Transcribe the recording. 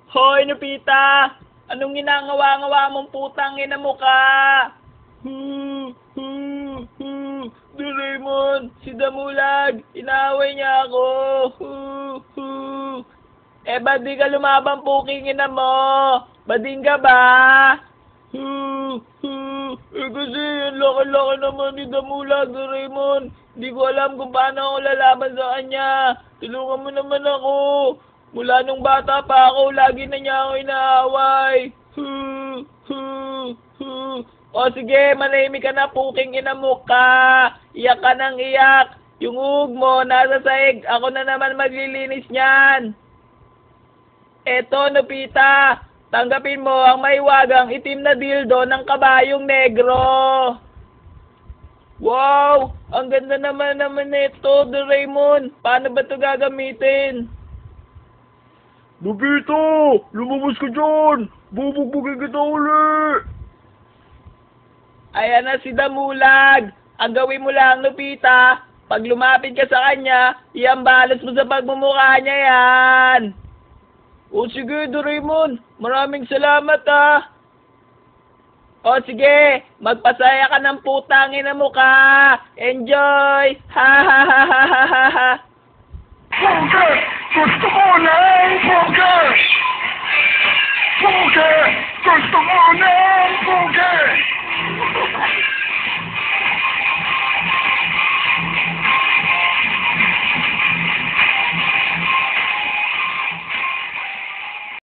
Hoy, Nobita! Anong ginagawa-ngawa mong putang ina mo ka? Doraemon, si Damulag, inaaway niya ako. Ba't di ka lumabang puking ina mo? Bading ka ba? Kasi ang laki-laki naman ni Damulag, Doraemon. Hindi ko alam kung paano ako lalaban sa kanya. Tulungan mo naman ako. Mula nung bata pa ako, lagi na niya ako inaaway. O sige, manahimik ka na, puking ina mo ka. Iyak ka ng iyak. Yung uhog mo, nasa sahig. Ako na naman maglilinis niyan. Eto, Nobita. Tanggapin mo ang maiwagang itim na dildo ng kabayong negro. Wow! Ang ganda naman nito, Doraemon. Paano ba ito gagamitin? Nobita! Lumabas ka dyan! Bubugbugin kita uli! Ayan na si Damulag. Ang gawin mo lang, Nobita, pag lumapit ka sa kanya, iambalas mo sa pagmumukha niya yan. O sige, Doraemon. Maraming salamat O sige, magpasaya ka ng putang ina mo ka. Enjoy! Ha ha ha ha ha ha ha. Poker! Gusto ko na ang poker! Poker! Gusto